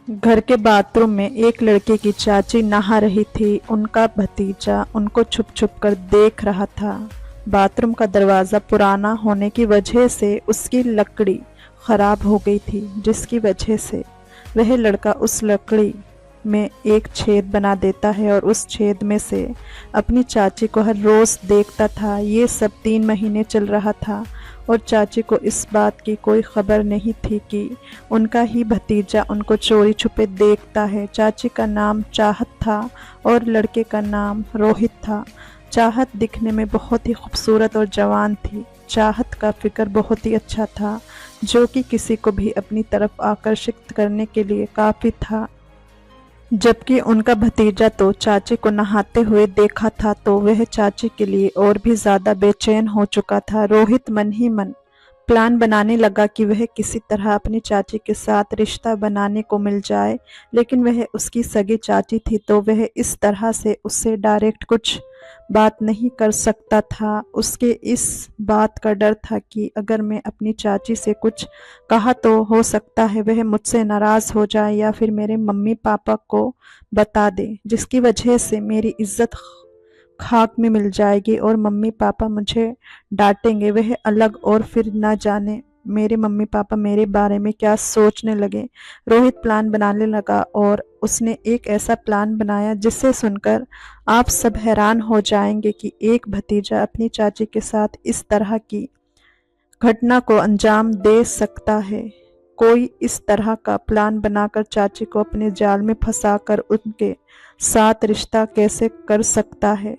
घर के बाथरूम में एक लड़के की चाची नहा रही थी। उनका भतीजा उनको छुप छुप कर देख रहा था। बाथरूम का दरवाज़ा पुराना होने की वजह से उसकी लकड़ी खराब हो गई थी, जिसकी वजह से वह लड़का उस लकड़ी में एक छेद बना देता है और उस छेद में से अपनी चाची को हर रोज़ देखता था। ये सब 3 महीने चल रहा था और चाची को इस बात की कोई खबर नहीं थी कि उनका ही भतीजा उनको चोरी छुपे देखता है। चाची का नाम चाहत था और लड़के का नाम रोहित था। चाहत दिखने में बहुत ही खूबसूरत और जवान थी। चाहत का फिक्र बहुत ही अच्छा था, जो कि किसी को भी अपनी तरफ आकर्षित करने के लिए काफ़ी था। जबकि उनका भतीजा तो चाची को नहाते हुए देखा था तो वह चाची के लिए और भी ज़्यादा बेचैन हो चुका था। रोहित मन ही मन प्लान बनाने लगा कि वह किसी तरह अपनी चाची के साथ रिश्ता बनाने को मिल जाए, लेकिन वह उसकी सगी चाची थी तो वह इस तरह से उससे डायरेक्ट कुछ बात नहीं कर सकता था। उसके इस बात का डर था कि अगर मैं अपनी चाची से कुछ कहा तो हो सकता है वह मुझसे नाराज़ हो जाए या फिर मेरे मम्मी पापा को बता दे, जिसकी वजह से मेरी इज्जत खाक में मिल जाएगी और मम्मी पापा मुझे डांटेंगे। वह अलग और फिर ना जाने मेरे मम्मी पापा मेरे बारे में क्या सोचने लगे। रोहित प्लान बनाने लगा और उसने एक ऐसा प्लान बनाया जिसे सुनकर आप सब हैरान हो जाएंगे कि एक भतीजा अपनी चाची के साथ इस तरह की घटना को अंजाम दे सकता है। कोई इस तरह का प्लान बनाकर चाची को अपने जाल में फंसाकर उनके साथ रिश्ता कैसे कर सकता है।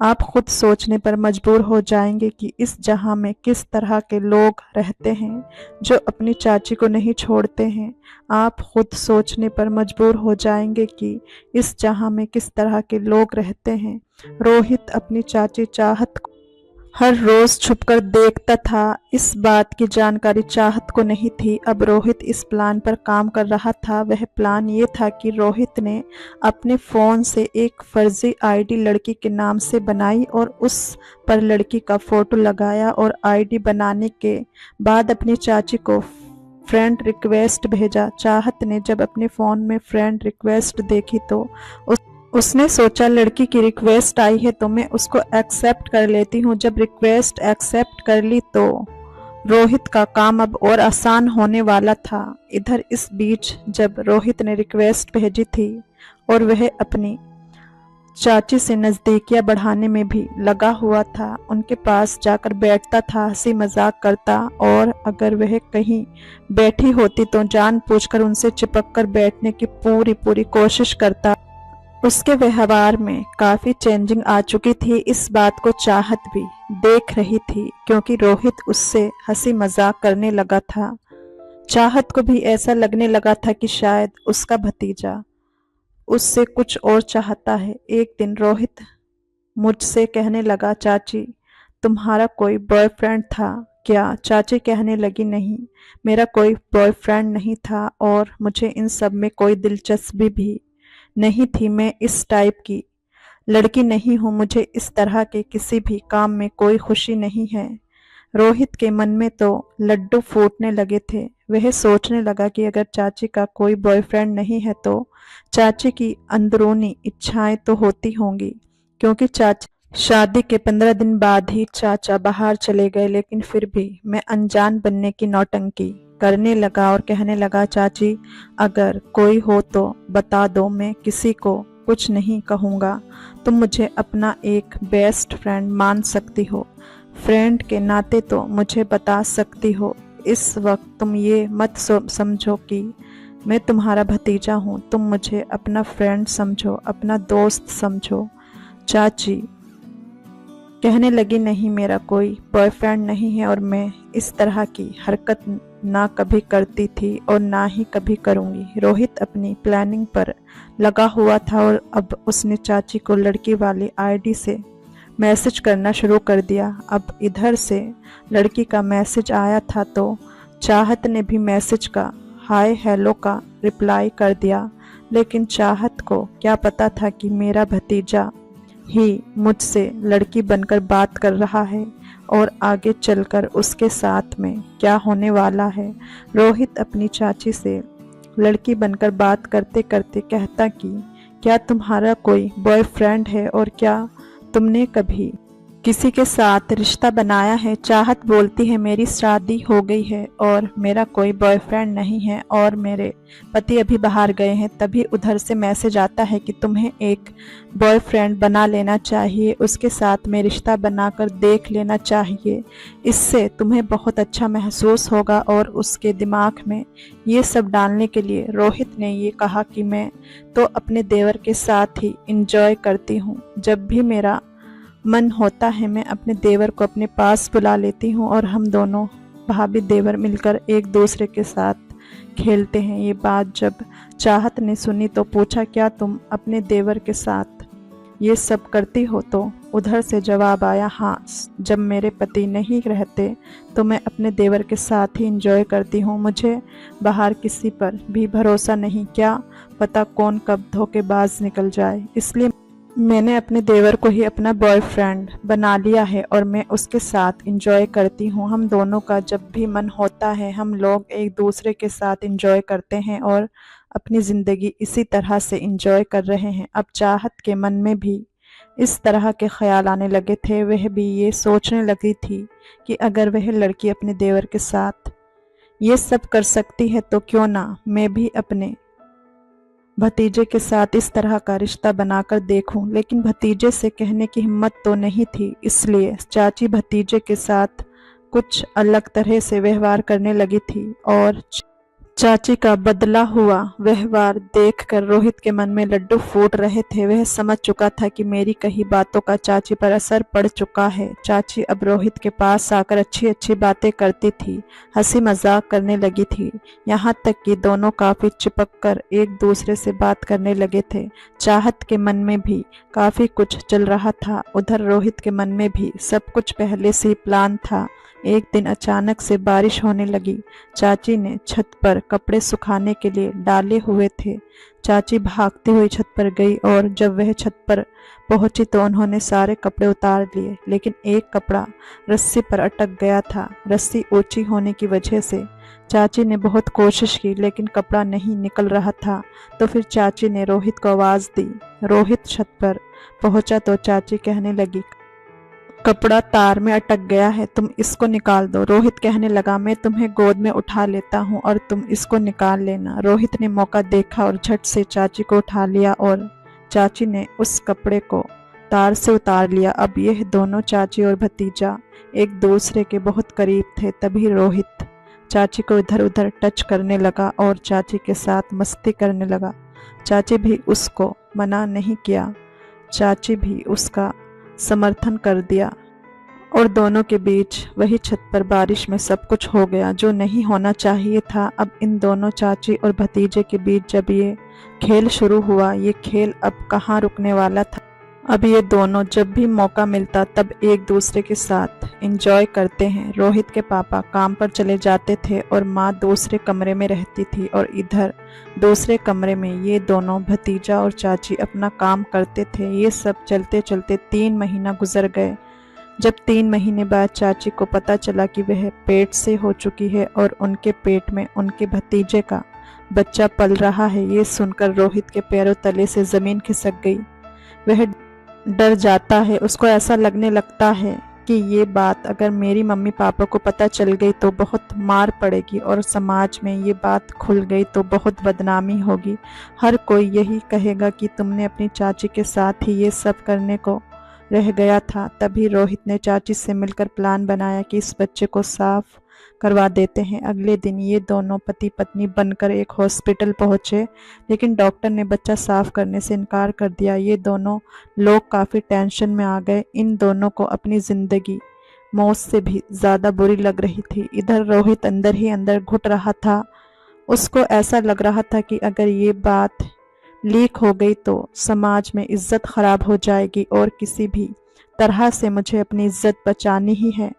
आप खुद सोचने पर मजबूर हो जाएंगे कि इस जहां में किस तरह के लोग रहते हैं जो अपनी चाची को नहीं छोड़ते हैं। आप खुद सोचने पर मजबूर हो जाएंगे कि इस जहां में किस तरह के लोग रहते हैं। रोहित अपनी चाची चाहत को हर रोज छुपकर देखता था। इस बात की जानकारी चाहत को नहीं थी। अब रोहित इस प्लान पर काम कर रहा था। वह प्लान ये था कि रोहित ने अपने फ़ोन से एक फर्जी आईडी लड़की के नाम से बनाई और उस पर लड़की का फ़ोटो लगाया और आईडी बनाने के बाद अपनी चाची को फ्रेंड रिक्वेस्ट भेजा। चाहत ने जब अपने फ़ोन में फ्रेंड रिक्वेस्ट देखी तो उसने सोचा लड़की की रिक्वेस्ट आई है तो मैं उसको एक्सेप्ट कर लेती हूँ। जब रिक्वेस्ट एक्सेप्ट कर ली तो रोहित का काम अब और आसान होने वाला था। इधर इस बीच जब रोहित ने रिक्वेस्ट भेजी थी और वह अपनी चाची से नज़दीकियां बढ़ाने में भी लगा हुआ था, उनके पास जाकर बैठता था, हंसी मजाक करता और अगर वह कहीं बैठी होती तो जानबूझकर उनसे चिपक कर बैठने की पूरी कोशिश करता। उसके व्यवहार में काफ़ी चेंजिंग आ चुकी थी। इस बात को चाहत भी देख रही थी क्योंकि रोहित उससे हंसी मजाक करने लगा था। चाहत को भी ऐसा लगने लगा था कि शायद उसका भतीजा उससे कुछ और चाहता है। एक दिन रोहित मुझसे कहने लगा, चाची तुम्हारा कोई बॉयफ्रेंड था क्या? चाची कहने लगी, नहीं, मेरा कोई बॉयफ्रेंड नहीं था और मुझे इन सब में कोई दिलचस्पी भी नहीं थी। मैं इस टाइप की लड़की नहीं हूँ। मुझे इस तरह के किसी भी काम में कोई खुशी नहीं है। रोहित के मन में तो लड्डू फूटने लगे थे। वह सोचने लगा कि अगर चाची का कोई बॉयफ्रेंड नहीं है तो चाची की अंदरूनी इच्छाएं तो होती होंगी, क्योंकि चाची शादी के 15 दिन बाद ही चाचा बाहर चले गए। लेकिन फिर भी मैं अनजान बनने की नौटंकी करने लगा और कहने लगा, चाची अगर कोई हो तो बता दो, मैं किसी को कुछ नहीं कहूँगा। तुम मुझे अपना एक बेस्ट फ्रेंड मान सकती हो। फ्रेंड के नाते तो मुझे बता सकती हो। इस वक्त तुम ये मत समझो कि मैं तुम्हारा भतीजा हूँ। तुम मुझे अपना फ्रेंड समझो, अपना दोस्त समझो। चाची कहने लगी, नहीं, मेरा कोई बॉयफ्रेंड नहीं है और मैं इस तरह की हरकत ना कभी करती थी और ना ही कभी करूँगी। रोहित अपनी प्लानिंग पर लगा हुआ था और अब उसने चाची को लड़की वाली आईडी से मैसेज करना शुरू कर दिया। अब इधर से लड़की का मैसेज आया था तो चाहत ने भी मैसेज का हाय हेलो का रिप्लाई कर दिया। लेकिन चाहत को क्या पता था कि मेरा भतीजा ही मुझसे लड़की बनकर बात कर रहा है और आगे चलकर उसके साथ में क्या होने वाला है। रोहित अपनी चाची से लड़की बनकर बात करते करते कहता कि क्या तुम्हारा कोई बॉयफ्रेंड है और क्या तुमने कभी किसी के साथ रिश्ता बनाया है। चाहत बोलती है मेरी शादी हो गई है और मेरा कोई बॉयफ्रेंड नहीं है और मेरे पति अभी बाहर गए हैं। तभी उधर से मैसेज आता है कि तुम्हें एक बॉयफ्रेंड बना लेना चाहिए, उसके साथ में रिश्ता बनाकर देख लेना चाहिए, इससे तुम्हें बहुत अच्छा महसूस होगा। और उसके दिमाग में ये सब डालने के लिए रोहित ने ये कहा कि मैं तो अपने देवर के साथ ही इंजॉय करती हूँ, जब भी मेरा मन होता है मैं अपने देवर को अपने पास बुला लेती हूँ और हम दोनों भाभी देवर मिलकर एक दूसरे के साथ खेलते हैं। ये बात जब चाहत ने सुनी तो पूछा क्या तुम अपने देवर के साथ ये सब करती हो। तो उधर से जवाब आया हाँ, जब मेरे पति नहीं रहते तो मैं अपने देवर के साथ ही इंजॉय करती हूँ। मुझे बाहर किसी पर भी भरोसा नहीं, क्या पता कौन कब धोखेबाज निकल जाए, इसलिए मैंने अपने देवर को ही अपना बॉयफ्रेंड बना लिया है और मैं उसके साथ इंजॉय करती हूँ। हम दोनों का जब भी मन होता है हम लोग एक दूसरे के साथ इंजॉय करते हैं और अपनी ज़िंदगी इसी तरह से इंजॉय कर रहे हैं। अब चाहत के मन में भी इस तरह के ख्याल आने लगे थे। वह भी ये सोचने लगी थी कि अगर वह लड़की अपने देवर के साथ ये सब कर सकती है तो क्यों ना मैं भी अपने भतीजे के साथ इस तरह का रिश्ता बनाकर देखूं। लेकिन भतीजे से कहने की हिम्मत तो नहीं थी, इसलिए चाची भतीजे के साथ कुछ अलग तरह से व्यवहार करने लगी थी और चाची का बदला हुआ व्यवहार देखकर रोहित के मन में लड्डू फूट रहे थे। वह समझ चुका था कि मेरी कही बातों का चाची पर असर पड़ चुका है। चाची अब रोहित के पास आकर अच्छी अच्छी बातें करती थी, हंसी मजाक करने लगी थी, यहाँ तक कि दोनों काफी चिपक कर एक दूसरे से बात करने लगे थे। चाहत के मन में भी काफी कुछ चल रहा था, उधर रोहित के मन में भी सब कुछ पहले से ही प्लान था। एक दिन अचानक से बारिश होने लगी। चाची ने छत पर कपड़े सुखाने के लिए डाले हुए थे। चाची भागती हुई छत पर गई और जब वह छत पर पहुंची तो उन्होंने सारे कपड़े उतार लिए, लेकिन एक कपड़ा रस्सी पर अटक गया था। रस्सी ऊंची होने की वजह से चाची ने बहुत कोशिश की लेकिन कपड़ा नहीं निकल रहा था। तो फिर चाची ने रोहित को आवाज़ दी। रोहित छत पर पहुंचा तो चाची कहने लगी कपड़ा तार में अटक गया है, तुम इसको निकाल दो। रोहित कहने लगा मैं तुम्हें गोद में उठा लेता हूँ और तुम इसको निकाल लेना। रोहित ने मौका देखा और झट से चाची को उठा लिया और चाची ने उस कपड़े को तार से उतार लिया। अब यह दोनों चाची और भतीजा एक दूसरे के बहुत करीब थे। तभी रोहित चाची को इधर उधर टच करने लगा और चाची के साथ मस्ती करने लगा। चाची भी उसको मना नहीं किया, चाची भी उसका समर्थन कर दिया और दोनों के बीच वही छत पर बारिश में सब कुछ हो गया जो नहीं होना चाहिए था। अब इन दोनों चाची और भतीजे के बीच जब ये खेल शुरू हुआ, ये खेल अब कहाँ रुकने वाला था। अब ये दोनों जब भी मौका मिलता तब एक दूसरे के साथ एंजॉय करते हैं। रोहित के पापा काम पर चले जाते थे और माँ दूसरे कमरे में रहती थी और इधर दूसरे कमरे में ये दोनों भतीजा और चाची अपना काम करते थे। ये सब चलते चलते 3 महीना गुजर गए। जब 3 महीने बाद चाची को पता चला कि वह पेट से हो चुकी है और उनके पेट में उनके भतीजे का बच्चा पल रहा है, ये सुनकर रोहित के पैरों तले से ज़मीन खिसक गई। वह डर जाता है, उसको ऐसा लगने लगता है कि ये बात अगर मेरी मम्मी पापा को पता चल गई तो बहुत मार पड़ेगी और समाज में ये बात खुल गई तो बहुत बदनामी होगी। हर कोई यही कहेगा कि तुमने अपनी चाची के साथ ही ये सब करने को रह गया था। तभी रोहित ने चाची से मिलकर प्लान बनाया कि इस बच्चे को साफ करवा देते हैं। अगले दिन ये दोनों पति पत्नी बनकर एक हॉस्पिटल पहुंचे, लेकिन डॉक्टर ने बच्चा साफ करने से इनकार कर दिया। ये दोनों लोग काफ़ी टेंशन में आ गए। इन दोनों को अपनी ज़िंदगी मौत से भी ज़्यादा बुरी लग रही थी। इधर रोहित अंदर ही अंदर घुट रहा था। उसको ऐसा लग रहा था कि अगर ये बात लीक हो गई तो समाज में इज्जत खराब हो जाएगी और किसी भी तरह से मुझे अपनी इज्जत बचानी ही है।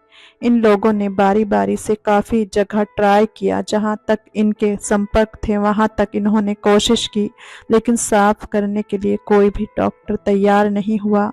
इन लोगों ने बारी बारी से काफ़ी जगह ट्राई किया, जहां तक इनके संपर्क थे वहां तक इन्होंने कोशिश की, लेकिन साफ करने के लिए कोई भी डॉक्टर तैयार नहीं हुआ।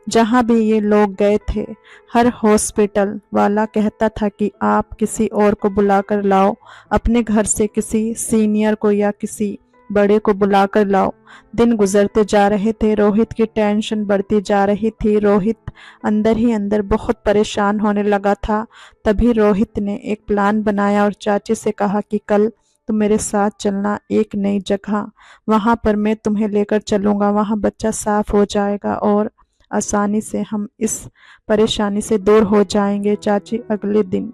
जहाँ भी ये लोग गए थे, हर हॉस्पिटल वाला कहता था कि आप किसी और को बुलाकर लाओ, अपने घर से किसी सीनियर को या किसी बड़े को बुलाकर लाओ। दिन गुजरते जा रहे थे, रोहित की टेंशन बढ़ती जा रही थी। रोहित अंदर ही अंदर बहुत परेशान होने लगा था। तभी रोहित ने एक प्लान बनाया और चाची से कहा कि कल तुम मेरे साथ चलना एक नई जगह, वहां पर मैं तुम्हें लेकर चलूंगा, वहां बच्चा साफ हो जाएगा और आसानी से हम इस परेशानी से दूर हो जाएंगे। चाची अगले दिन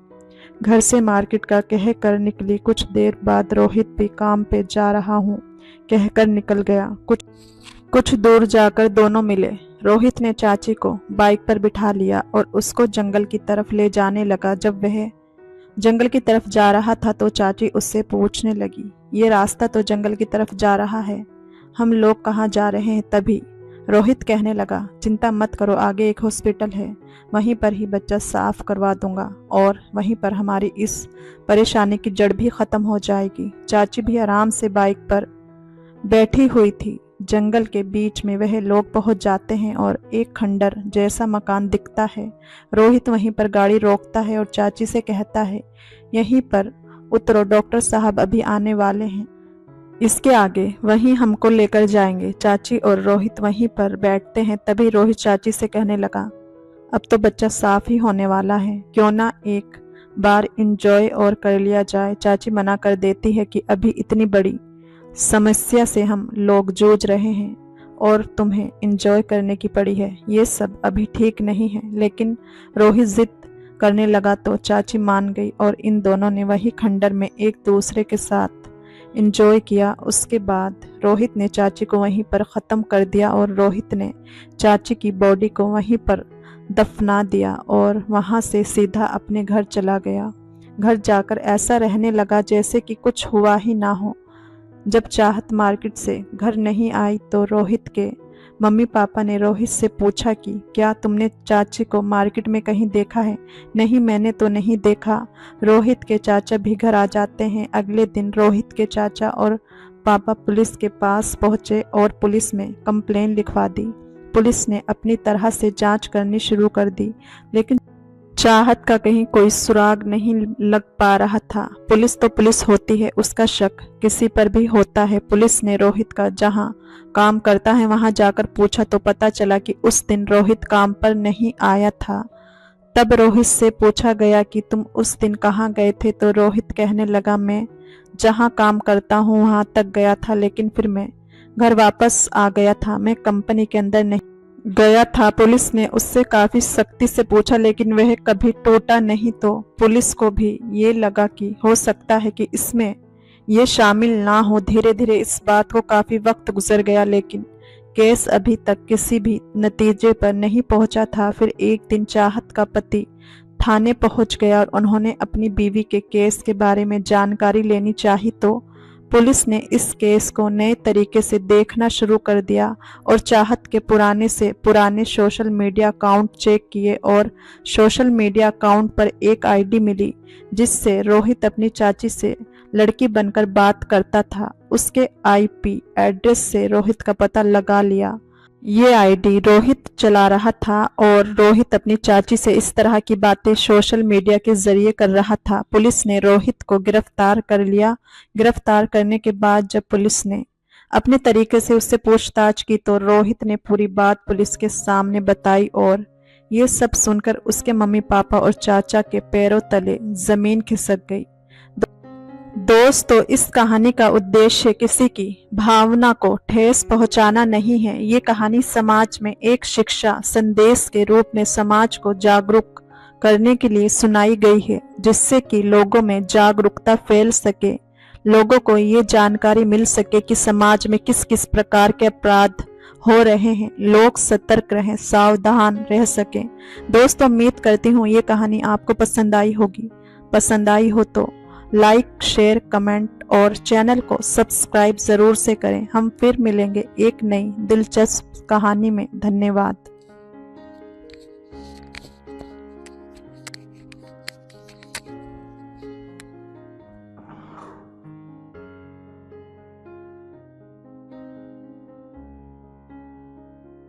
घर से मार्केट का कहकर निकली। कुछ देर बाद रोहित भी काम पे जा रहा हूँ कहकर निकल गया। कुछ दूर जाकर दोनों मिले। रोहित ने चाची को बाइक पर बिठा लिया और उसको जंगल की तरफ ले जाने लगा। जब वह जंगल की तरफ जा रहा था तो चाची उससे पूछने लगी, ये रास्ता तो जंगल की तरफ जा रहा है, हम लोग कहाँ जा रहे हैं? तभी रोहित कहने लगा, चिंता मत करो, आगे एक हॉस्पिटल है, वहीं पर ही बच्चा साफ करवा दूंगा और वहीं पर हमारी इस परेशानी की जड़ भी खत्म हो जाएगी। चाची भी आराम से बाइक पर बैठी हुई थी। जंगल के बीच में वह लोग पहुंच जाते हैं और एक खंडर जैसा मकान दिखता है। रोहित वहीं पर गाड़ी रोकता है और चाची से कहता है, यहीं पर उतरो, डॉक्टर साहब अभी आने वाले हैं, इसके आगे वहीं हमको लेकर जाएंगे। चाची और रोहित वहीं पर बैठते हैं। तभी रोहित चाची से कहने लगा, अब तो बच्चा साफ ही होने वाला है, क्यों ना एक बार एंजॉय और कर लिया जाए। चाची मना कर देती है कि अभी इतनी बड़ी समस्या से हम लोग जूझ रहे हैं और तुम्हें एंजॉय करने की पड़ी है, ये सब अभी ठीक नहीं है। लेकिन रोहित जिद करने लगा तो चाची मान गई और इन दोनों ने वही खंडर में एक दूसरे के साथ एंजॉय किया। उसके बाद रोहित ने चाची को वहीं पर ख़त्म कर दिया और रोहित ने चाची की बॉडी को वहीं पर दफना दिया और वहां से सीधा अपने घर चला गया। घर जाकर ऐसा रहने लगा जैसे कि कुछ हुआ ही ना हो। जब चाहत मार्केट से घर नहीं आई तो रोहित के मम्मी पापा ने रोहित से पूछा कि क्या तुमने चाची को मार्केट में कहीं देखा है? नहीं, मैंने तो नहीं देखा। रोहित के चाचा भी घर आ जाते हैं। अगले दिन रोहित के चाचा और पापा पुलिस के पास पहुंचे और पुलिस में कंप्लेन लिखवा दी। पुलिस ने अपनी तरह से जांच करनी शुरू कर दी, लेकिन चाहत का कहीं कोई सुराग नहीं लग पा रहा था। पुलिस तो पुलिस होती है, उसका शक किसी पर भी होता है। पुलिस ने रोहित का जहां काम करता है वहां जाकर पूछा तो पता चला कि उस दिन रोहित काम पर नहीं आया था। तब रोहित से पूछा गया कि तुम उस दिन कहाँ गए थे? तो रोहित कहने लगा, मैं जहां काम करता हूं वहां तक गया था, लेकिन फिर मैं घर वापस आ गया था, मैं कंपनी के अंदर नहीं गया था। पुलिस ने उससे काफी सख्ती से पूछा लेकिन वह कभी टूटा नहीं। तो पुलिस को भी ये लगा कि हो सकता है कि इसमें ये शामिल ना हो। धीरे धीरे इस बात को काफी वक्त गुजर गया, लेकिन केस अभी तक किसी भी नतीजे पर नहीं पहुंचा था। फिर एक दिन चाहत का पति थाने पहुंच गया और उन्होंने अपनी बीवी के केस के बारे में जानकारी लेनी चाही तो पुलिस ने इस केस को नए तरीके से देखना शुरू कर दिया और चाहत के पुराने से पुराने सोशल मीडिया अकाउंट चेक किए और सोशल मीडिया अकाउंट पर एक आईडी मिली जिससे रोहित अपनी चाची से लड़की बनकर बात करता था। उसके आईपी एड्रेस से रोहित का पता लगा लिया। ये आईडी रोहित चला रहा था और रोहित अपनी चाची से इस तरह की बातें सोशल मीडिया के जरिए कर रहा था। पुलिस ने रोहित को गिरफ्तार कर लिया। गिरफ्तार करने के बाद जब पुलिस ने अपने तरीके से उससे पूछताछ की तो रोहित ने पूरी बात पुलिस के सामने बताई और ये सब सुनकर उसके मम्मी पापा और चाचा के पैरों तले जमीन खिसक गई। दोस्तों, इस कहानी का उद्देश्य किसी की भावना को ठेस पहुंचाना नहीं है। ये कहानी समाज में एक शिक्षा संदेश के रूप में समाज को जागरूक करने के लिए सुनाई गई है, जिससे कि लोगों में जागरूकता फैल सके, लोगों को ये जानकारी मिल सके कि समाज में किस किस प्रकार के अपराध हो रहे हैं, लोग सतर्क रहें, सावधान रह सके। दोस्तों, उम्मीद करती हूँ ये कहानी आपको पसंद आई होगी। पसंद आई हो तो लाइक, शेयर, कमेंट और चैनल को सब्सक्राइब जरूर से करें। हम फिर मिलेंगे एक नई दिलचस्प कहानी में। धन्यवाद।